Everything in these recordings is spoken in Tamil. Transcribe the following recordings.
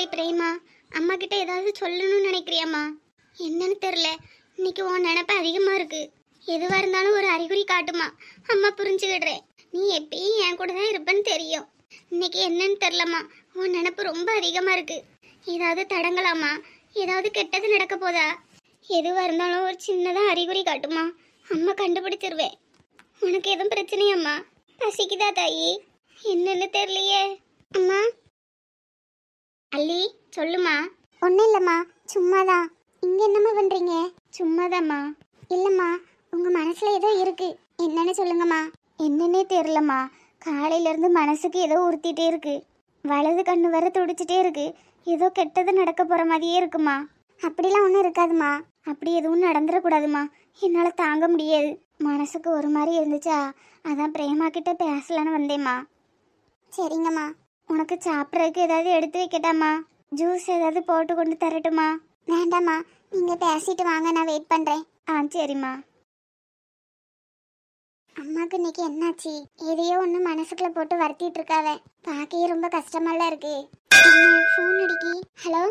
என்னடி பிரேமா, அம்மா கிட்ட ஏதாவது சொல்லணும்னு நினைக்கிறியாம்மா? என்னன்னு தெரியல, இன்னைக்கு உன் நினைப்பு அதிகமா இருக்கு. எதுவா இருந்தாலும் ஒரு அறிகுறி காட்டுமா, அம்மா புரிஞ்சுக்கிடுறேன். நீ எப்பயும் என் கூட தான் இருப்பேன்னு தெரியும். இன்னைக்கு என்னன்னு தெரியலம்மா, உன் நினைப்பு ரொம்ப அதிகமா இருக்கு. ஏதாவது தடங்கலாமா? ஏதாவது கெட்டது நடக்க போதா? எதுவா இருந்தாலும் ஒரு சின்னதா அறிகுறி காட்டுமா, அம்மா கண்டுபிடிச்சிருவேன். உனக்கு எதுவும் பிரச்சனையாம்மா? பசிக்குதா தாயி? என்னன்னு தெரியலையே. அம்மா அல்லி, சொல்லுமா. ஒன்றும் இல்லைம்மா, சும்மாதான். இங்கே என்னம்மா பண்ணுறீங்க? சும்மாதாம்மா. இல்லைம்மா, உங்கள் மனசில் ஏதோ இருக்கு. என்னன்னு சொல்லுங்கம்மா. என்னன்னே தெரிலம்மா, காலையிலேருந்து மனசுக்கு ஏதோ உறுத்திட்டே இருக்கு. வலது கண்ணு வர துடிச்சிட்டே இருக்கு. ஏதோ கெட்டது நடக்க போகிற மாதிரியே இருக்குமா. அப்படிலாம் ஒன்றும் இருக்காதுமா. அப்படி எதுவும் நடந்துடக்கூடாதுமா. என்னால் தாங்க முடியாது. மனசுக்கு ஒரு மாதிரி இருந்துச்சா, அதான் பிரேமா கிட்ட பேசலான்னு வந்தேம்மா. சரிங்கம்மா. உனக்கு சாப்பிட்றதுக்கு ஏதாவது எடுத்து வைக்கட்டாமா? ஜூஸ் ஏதாவது போட்டு கொண்டு தரட்டுமா? வேண்டாம்மா, நீங்கள் பேசிட்டு வாங்க, நான் வெயிட் பண்ணுறேன். ஆ சரிம்மா. அம்மாவுக்கு இன்னைக்கு என்னாச்சு? எதையோ ஒன்று மனசுக்குள்ள போட்டு வருத்திட்டு இருக்காவ. பார்க்கவே ரொம்ப கஷ்டமாலாம் இருக்கு. ஃபோன் அடிக்கி. ஹலோ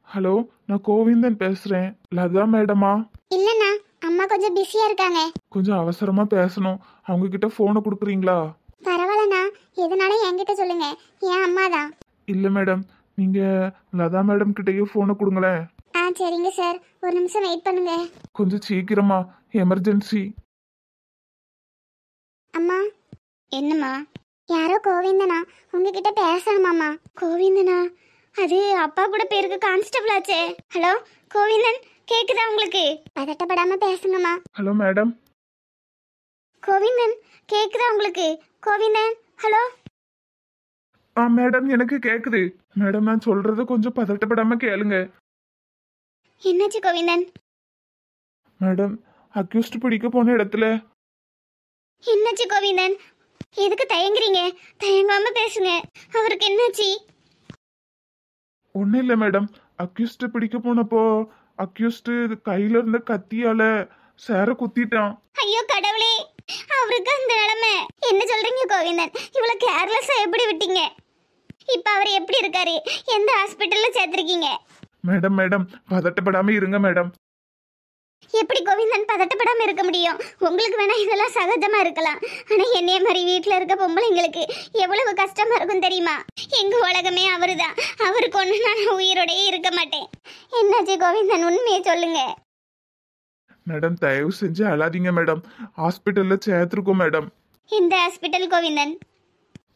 ஹலோ, நான் கோவிந்தன் பேசுறேன். லதா மேடமா? இல்லைண்ணா, அம்மா கொஞ்சம் பிஸியாக இருக்காங்க. கொஞ்சம் அவசரமா பேசணும். அவங்க கிட்ட போனை கொடுக்குறீங்களா? பரவாயில்லண்ணா, எதுனாலும் என்கிட்ட சொல்லுங்க, என் அம்மா தான். இல்ல மேடம், நீங்க லதா மேடம் கிட்டயே போனை கொடுங்களேன். ஆ சரிங்க சார், ஒரு நிமிஷம் வெயிட் பண்ணுங்க. கொஞ்சம் சீக்கிரமா, எமர்ஜென்சி. அம்மா. என்னம்மா? யாரோ கோவிந்தனா உங்ககிட்ட பேசணுமாம்மா. கோவிந்தனா? அது அப்பா கூட பேருக்கு கான்ஸ்டபிள் ஆச்சே. ஹலோ கோவிந்தன், கேக்குதா உங்களுக்கு? பதட்டப்படாம பேசுங்கம்மா. Hello madam. கோவிந்தன், கேக்குதா உங்களுக்கு? கோவிந்தன், ஹலோ. மேடம், எனக்கு கேக்குது மேடம். நான் சொல்றது கொஞ்சம் பதட்டப்படாம கேளுங்க. என்னாச்சு கோவிந்தன்? மேடம், அக்யூஸ்ட் பிடிக்க போன இடத்துல. என்னாச்சு கோவிந்தன்? எதுக்கு தயங்குறீங்க? தயங்காம பேசுங்க. அவருக்கு என்னாச்சு? ஒன்றும் இல்லை மேடம். அக்யூஸ்ட் பிடிக்க போனப்போ அக்யூஸ்ட் கையில இருந்த கத்தியால சேர குத்திட்டான். ஐயோ கடவுளே, அவருக்கு அந்த நிலைமை. என்ன சொல்றீங்க கோவிந்தன்? இவ்வளவு கேர்லெஸ்ஸா எப்படி விட்டீங்க? இப்ப அவர் எப்படி இருக்காரு? எந்த ஹாஸ்பிட்டல்ல சேர்த்திருக்கீங்க? மேடம் மேடம், பதட்டப்படாம இருங்க மேடம். எப்படி கோவிந்தன் பதட்டப்படாம இருக்க முடியும்? உங்களுக்கு வேணா இதெல்லாம் சகஜமா இருக்கலாம். ஆனா என்னைய மாதிரி வீட்டுல இருக்க பொம்பளைங்களுக்கு எவ்வளவு கஷ்டமா இருக்கும் தெரியுமா? எங்க உலகமே அவருதான். அவருக்கு ஒண்ணு நான் உயிரோடயே இருக்க மாட்டேன். என்னாச்சு கோவிந்தன், உண்மையை சொல்லுங்க. மேடம், தயவு செஞ்சு அழாதீங்க மேடம். ஹாஸ்பிட்டல்ல சேர்த்துருக்கோம் மேடம். இந்த ஹாஸ்பிட்டல் கோவிந்தன்?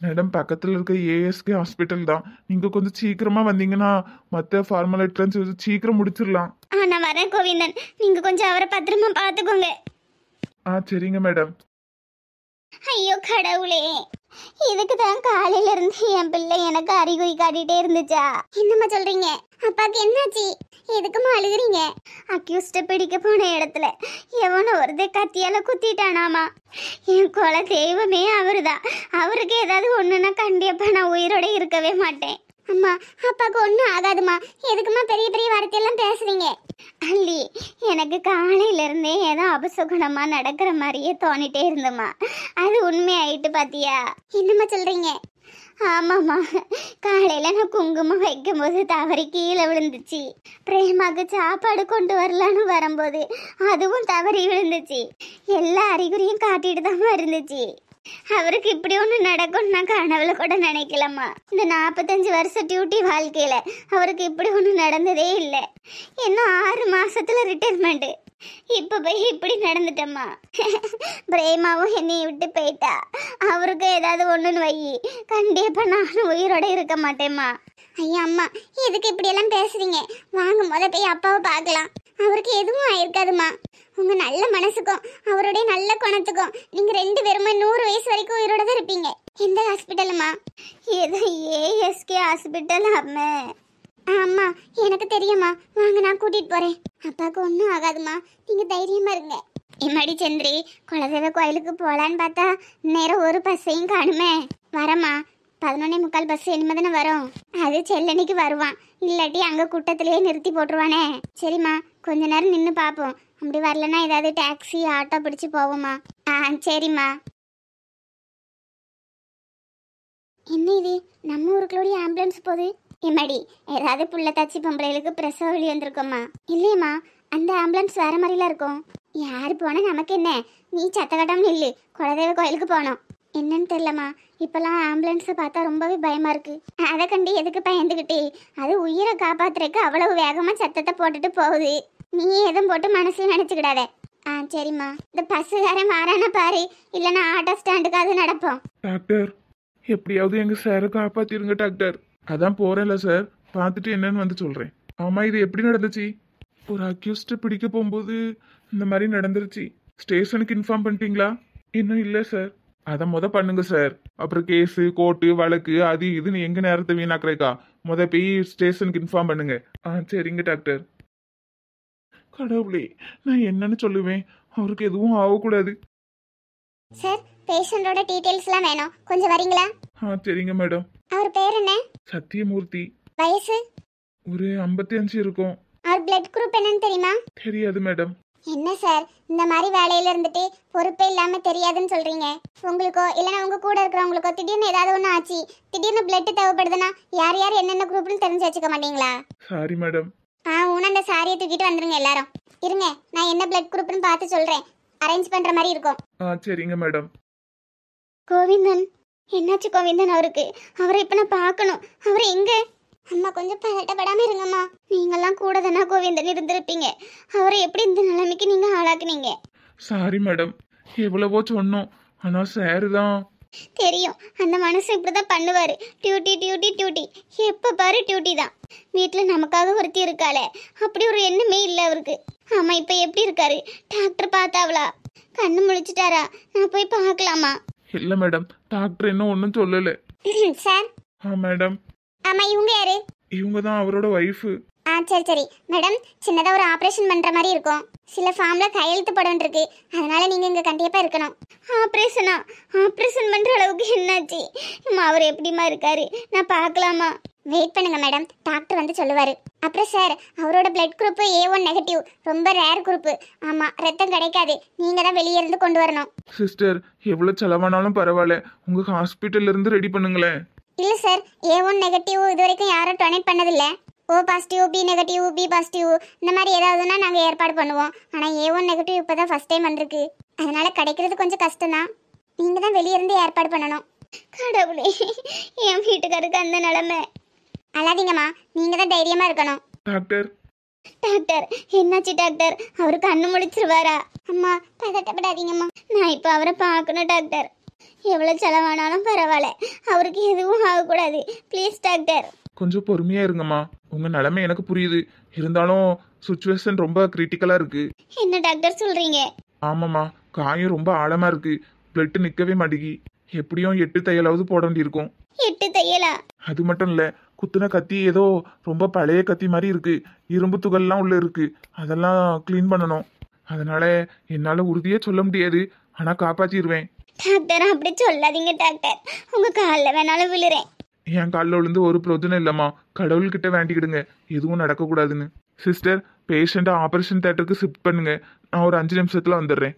மேடம், பக்கத்துல இருக்க ஏஎஸ்கே ஹாஸ்பிட்டல் தான். நீங்க கொஞ்சம் சீக்கிரமா வந்தீங்கன்னா மற்ற ஃபார்மாலிட்டிலாம் சீக்கிரம் முடிச்சிடலாம். நான் வரேன் கோவிந்தன். நீங்க கொஞ்சம் அவரை பத்திரமா பாத்துக்கோங்க. சரிங்க மேடம். ஐயோ கடவுளே, இதுக்கு தான் காலையில இருந்து என் பிள்ளை எனக்கு அறிகுறி காட்டிட்டே இருந்துச்சா? என்னம்மா சொல்றீங்க? அப்பாக்கு என்னாச்சு? எதுக்குமா அழுகுறீங்க? அக்யூஸ்ட பிடிக்க போன இடத்துல எவனோ ஒருத்தர் கத்தியால குத்திட்டானாமா. என் குல தெய்வமே அவருதான். அவருக்கு ஏதாவது ஒண்ணுன்னா கண்டிப்பா நான் உயிரோட இருக்கவே மாட்டேன். அம்மா, அப்பாவுக்கு ஒன்றும் ஆகாதுமா. எதுக்குமா பெரிய பெரிய வார்த்தையெல்லாம் பேசுறீங்க? அல்லி, எனக்கு காலையில இருந்தே ஏதோ அபசகுணமா நடக்கிற மாதிரியே தோணிட்டே இருந்தம்மா. அது உண்மையாயிட்டு பாத்தியா? என்னம்மா சொல்றீங்க? ஆமாம்மா, காலையில நான் குங்குமம் வைக்கும் போது தவறி கீழே விழுந்துச்சு. பிரேமாக்கு சாப்பாடு கொண்டு வரலான்னு வரும்போது அதுவும் தவறி விழுந்துச்சு. எல்லா அறிகுறியும் காட்டிட்டு தான் இருந்துச்சு. அவருக்கு இப்படி ஒன்று நடக்கும் நான் கனவுல கூட நினைக்கலம்மா. இந்த 45 வருஷ டியூட்டி வாழ்க்கையில அவருக்கு இப்படி ஒன்று நடந்ததே இல்லை. இன்னும் 6 மாசத்துல ரிட்டைர்மெண்ட். இப்ப போய் இப்படி நடந்துட்டம்மா. பிரேமாவும் என்னை விட்டு போயிட்டா. அவருக்கு ஏதாவது ஒண்ணுன்னு வை, கண்டிப்பா நானும் உயிரோட இருக்க மாட்டேம்மா. ஐயா அம்மா, எதுக்கு இப்படி எல்லாம் பேசுறீங்க? வாங்க முத போய் அப்பாவை பார்க்கலாம். அவருக்கு எதுவும் ஆயிருக்காதுமா. உங்க நல்ல மனசுக்கும் அவருடைய நல்ல குணத்துக்கும் நீங்க 2 பேருமே 100 வயசு வரைக்கும் உயிரோட தான் இருப்பீங்க. எந்த ஹாஸ்பிட்டலுமா? ஏதோ ஏஎஸ்கே ஹாஸ்பிட்டல் அம்மா. அம்மா, எனக்கு தெரியுமா. வாங்க, நான் கூட்டிட்டு போறேன். அப்பாவுக்கு ஒன்றும் ஆகாதுமா, நீங்க தைரியமா இருங்க. எம்மாடி சந்திரி, குலதெய்வ கோயிலுக்கு போலான்னு பார்த்தா நேரம் ஒரு பஸ்ஸையும் காணுமே. வரமா, 11:45 பஸ் இனிமே தானே வரும். அது செல்லனிக்கு வருவான். இல்லாட்டி அங்க கூட்டத்திலேயே நிறுத்தி போட்டுருவானே. சரிம்மா, கொஞ்ச நேரம் நின்று பார்ப்போம். அப்படி வரலன்னா ஏதாவது டாக்ஸி ஆட்டோ பிடிச்சு போவோமா? சரிம்மா. என்ன இது, நம்ம ஊருக்குள்ளோடைய ஆம்புலன்ஸ் போகுது. எம்மாடி ஏதாவது புள்ளத்தாச்சி பொம்பளைகளுக்கு பிரசவ வலி வந்திருக்கோம்மா? இல்லையம்மா, அந்த ஆம்புலன்ஸ் வேற மாதிரிலாம் இருக்கும். யாரு போனா நமக்கு என்ன? நீ சத்தகட்டம் நில்லு, குலதெய்வ கோயிலுக்கு போனோம். என்னன்னு தெரியலம்மா, இப்பெல்லாம் ஆம்புலன்ஸை பார்த்தா ரொம்பவே பயமா இருக்கு. அதை கண்டு எதுக்கு பயந்துக்கிட்டு? அது உயிரை காப்பாத்துறதுக்கு அவ்வளவு வேகமா சத்தத்தை போட்டுட்டு போகுது. நீ எதுவும் போட்டு மனசுல நினைச்சுக்கிடாத. சரிம்மா. இந்த பஸ்ஸுக்காரன் மாறான பாரு, இல்லைன்னா ஆட்டோ ஸ்டாண்டுக்காவது நடப்போம். டாக்டர், எப்படியாவது எங்க சாரை காப்பாத்திருங்க டாக்டர். அதான் போறேன்ல சார், பார்த்துட்டு என்னன்னு வந்து சொல்றேன். ஆமா, இது எப்படி நடந்துச்சு? ஒரு அக்யூஸ்ட் பிடிக்க போகும்போது இந்த மாதிரி நடந்துருச்சு. ஸ்டேஷனுக்கு இன்ஃபார்ம் பண்ணிட்டீங்களா? இன்னும் இல்லை சார். அதை பண்ணுங்க சார். அப்புறம் கேஸு கோர்ட்டு வழக்கு அது இதுன்னு எங்க நேரத்தை வீணாக்குறேக்கா. போய் ஸ்டேஷனுக்கு இன்ஃபார்ம் பண்ணுங்க. சரிங்க டாக்டர். கடவுளே, நான் என்னன்னு சொல்லுவேன்? அவருக்கு எதுவும் ஆகக்கூடாது. சார், பேஷண்டோட டீடைல்ஸ்லாம் வேணும், கொஞ்சம் வரீங்களா? சரிங்க மேடம். அவர் பேர் என்ன? சத்தியமூர்த்தி. வயசு? ஒரு 55 இருக்கும். அவர் பிளட் குரூப் என்னன்னு தெரியுமா? தெரியாது மேடம். என்ன சார், இந்த மாதிரி வேலையில இருந்துட்டு பொறுப்பே இல்லாம தெரியாதுன்னு சொல்றீங்க? உங்களுக்கோ இல்லைன்னா உங்க கூட இருக்கிறவங்களுக்கோ திடீர்னு ஏதாவது ஒன்று ஆச்சு, திடீர்னு பிளட் தேவைப்படுதுன்னா யார் யார் என்னென்ன குரூப்னு தெரிஞ்சு வச்சுக்க மாட்டீங்களா? Sorry madam. உன அந்த சாரியை தூக்கிட்டு வந்துருங்க எல்லாரும். இருங்க, நான் என்ன பிளட் குரூப்னு பார்த்து சொல்றேன். அரேஞ்ச் பண்ற மாதிரி இருக்கும். சரிங்க மேடம். கோவிந்தன், என்னாச்சு கோவிந்தன் அவருக்கு? அவரை இப்ப நான் பார்க்கணும். அவரை எங்க? அம்மா கொஞ்சம் பதட்டப்படாம இருங்கம்மா. நீங்கெல்லாம் கூட தானே கோவிந்தன் இருந்திருப்பீங்க. அவரை எப்படி இந்த நிலைமைக்கு நீங்க ஆளாக்குனீங்க? சாரி மேடம், எவ்வளவோ சொன்னோம், ஆனா சார் தான். தெரியும், அந்த மனுஷன் இப்படிதான் பண்ணுவாரு. டியூட்டி டியூட்டி டியூட்டி, எப்ப பாரு டியூட்டி தான். வீட்டுல நமக்காக ஒருத்தி இருக்காளே, அப்படி ஒரு எண்ணமே இல்லை அவருக்கு. ஆமா, இப்ப எப்படி இருக்காரு? டாக்டர் பார்த்தாவளா? கண்ணு முழிச்சிட்டாரா? நான் போய் பார்க்கலாமா? இல்ல மேடம், டாக்டர் இன்னும் ஒன்றும் சொல்லல. சார். மேடம். ஆமா, இவங்க யாரு? இவங்க தான் அவரோட ஒய்ஃபு. சரி சரி மேடம், சின்னதா ஒரு ஆபரேஷன் பண்ற மாதிரி இருக்கும். சில ஃபார்ம்ல கையெழுத்து போட இருக்கு, அதனால நீங்க இங்க கண்டிப்பா இருக்கணும். ஆபரேஷனா? ஆபரேஷன் பண்ற அளவுக்கு என்னாச்சு? அவர் எப்படிமா இருக்காரு? நான் பார்க்கலாமா? வெயிட் பண்ணுங்க மேடம், டாக்டர் வந்து சொல்லுவாரு. அப்புறம் சார், அவரோட பிளட் குரூப் A1 நெகட்டிவ், ரொம்ப ரேர் குரூப். ஆமா, ரத்தம் கிடைக்காது. நீங்க தான் வெளியே இருந்து கொண்டு வரணும். சிஸ்டர், எவ்வளவு செலவானாலும் பரவாயில்ல, உங்க ஹாஸ்பிட்டல்ல இருந்து ரெடி பண்ணுங்களேன். இல்ல சார், A1 நெகட்டிவ் இது வரைக்கும் யாரும் டொனேட் பண்ணதில்லை. O positive, B negative, B positive இந்த மாதிரி ஏதாவதுன்னா நாங்கள் ஏற்பாடு பண்ணுவோம். ஆனால் A1 நெகட்டிவ் இப்போ தான் ஃபர்ஸ்ட் டைம் வந்திருக்கு, அதனால கிடைக்கிறது கொஞ்சம் கஷ்டம் தான். நீங்கள் தான் வெளியே இருந்து ஏற்பாடு பண்ணணும். கடவுளே, என் வீட்டுக்காருக்கு அந்த நிலைமை. அழாதீங்கம்மா, நீங்கள் தான் தைரியமாக இருக்கணும். டாக்டர். டாக்டர், என்னாச்சு டாக்டர்? அவரு கண்ணு முழிச்சிருவாரா? அம்மா பதட்டப்படாதீங்கம்மா, நான் இப்போ அவரை பார்க்கணும் டாக்டர். எவ்வளோ செலவானாலும் பரவாயில்ல, அவருக்கு எதுவும் ஆகக்கூடாது. Please doctor. கொஞ்சம் பொறுமையா இருங்கம்மா, உங்க நிலைமை எனக்கு புரியுது. இருந்தாலும் சுச்சுவேஷன் ரொம்ப கிரிட்டிக்கலா இருக்கு. என்ன டாக்டர் சொல்றீங்க? ஆமாம்மா, காயம் ரொம்ப ஆழமா இருக்கு. பிளட் நிக்கவே மாட்டேங்கி. எப்படியும் 8 தையலாவது போட வேண்டியிருக்கும். 8 தையலா? அது மட்டும் இல்ல, குத்துன கத்தி ஏதோ ரொம்ப பழைய கத்தி மாதிரி இருக்கு. இரும்பு துகள்லாம் உள்ள இருக்கு, அதெல்லாம் கிளீன் பண்ணணும். அதனால என்னால உறுதியே சொல்ல முடியாது, ஆனா காப்பாத்திடுவேன். டாக்டர், அப்படி சொல்லாதீங்க டாக்டர், உங்க காலில் வேணாலும் விழுறேன். என் காலில் விழுந்து ஒரு பிரயோஜனம் இல்லைம்மா. கடவுள்கிட்ட வேண்டிக்கிடுங்க எதுவும் நடக்கக்கூடாதுன்னு. சிஸ்டர், பேஷண்ட்டை ஆப்ரேஷன் தியேட்டருக்கு ஷிஃப்ட் பண்ணுங்க. நான் ஒரு 5 நிமிஷத்துல வந்துடுறேன்.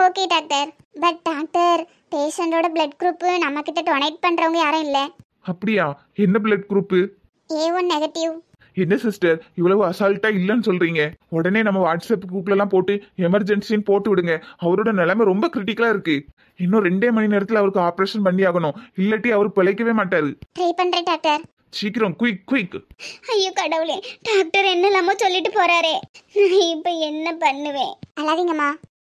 Okay doctor. பட் டாக்டர், பேஷண்டோட பிளட் குரூப் நம்ம கிட்ட டொனேட் பண்றவங்க யாரும் இல்லை. அப்படியா? என்ன பிளட் குரூப்பு? A1 negative. என்ன சிஸ்டர், இவ்வளவு அசால்ட்டா இல்லைன்னு சொல்றீங்க? உடனே நம்ம வாட்ஸ்அப் குரூப்ல எல்லாம் போட்டு எமர்ஜென்சின்னு போட்டு விடுங்க. அவரோட நிலைமை ரொம்ப கிரிட்டிக்கலா இருக்கு. இன்னும் 2 மணி நேரத்துல அவருக்கு ஆபரேஷன் பண்ணி ஆகணும், இல்லாட்டி அவர் பிழைக்கவே மாட்டாரு. ட்ரை பண்றேன் டாக்டர். சீக்கிரம், குயிக் குயிக். ஐயோ கடவுளே, டாக்டர் என்னெல்லாமோ சொல்லிட்டு போறாரே, நான் இப்ப என்ன பண்ணுவேன்? அழாதீங்கம்மா,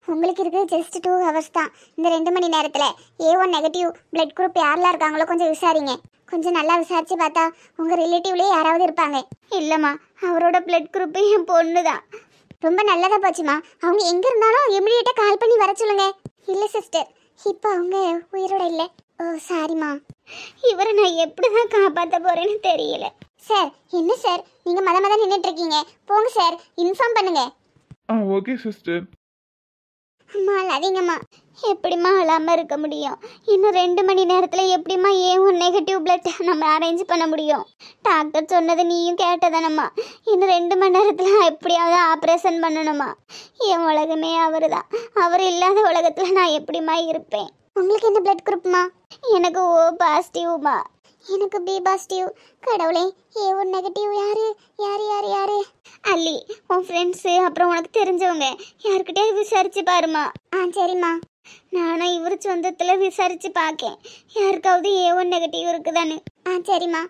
உங்களுக்கு இருக்கு ஜஸ்ட் 2 ஹவர்ஸ் தான். இந்த 2 மணி நேரத்துல A1 நெகட்டிவ் பிளட் குரூப் யாரெல்லாம் இருக்காங்களோ கொஞ்சம் விசாரிங்க. கொஞ்சம் நல்லா விசாரிச்சு பார்த்தா உங்க ரிலேட்டிவ்லயே யாராவது இருப்பாங்க. இல்லம்மா, அவரோட பிளட் குரூப் என் பொண்ணு தான். ரொம்ப நல்லதா போச்சுமா. அவங்க எங்க இருந்தாலும் இமிடியேட்டா கால் பண்ணி வர சொல்லுங்க. இல்ல சிஸ்டர், இப்போ அவங்க உயிரோட இல்லை. ஓ சாரிம்மா. இவரை நான் எப்படிதான் காப்பாற்ற போறேன்னு தெரியல. சார், என்ன சார் நீங்க மத நின்றுட்டு இருக்கீங்க? போங்க சார், இன்ஃபார்ம் பண்ணுங்க. Okay sister. அம்மா அழாதீங்கம்மா. எப்படிம்மா அழாம இருக்க முடியும்? இன்னும் 2 மணி நேரத்துல எப்படிம்மா A1 நெகட்டிவ் பிளட் நம்ம அரேஞ்ச் பண்ண முடியும்? டாக்டர் சொன்னதை நீயும் கேட்டதானம்மா. இன்னும் 2 மணி நேரத்துல எப்படியாவது ஆப்ரேஷன் பண்ணணுமா? என் உலகமே அவரு தான். அவர் இல்லாத உலகத்துல நான் எப்படிம்மா இருப்பேன்? உங்களுக்கு என்ன பிளட் குரூப்மா? எனக்கு O பாசிட்டிவ்மா. எனக்கு பி பாசிட்டிவ். கடவுளே, A1 நெகட்டிவ் யாரு யாரு யாரு யாரு? அல்லி, உன் ஃப்ரெண்ட்ஸு அப்புறம் உனக்கு தெரிஞ்சவங்க யாருக்கிட்டே விசாரிச்சு பாருமா. சரிம்மா. நானும் இவர் சொந்தத்தில் விசாரிச்சு பார்க்கேன் யாருக்காவது A1 நெகட்டிவ் இருக்குதான்னு. சரிம்மா.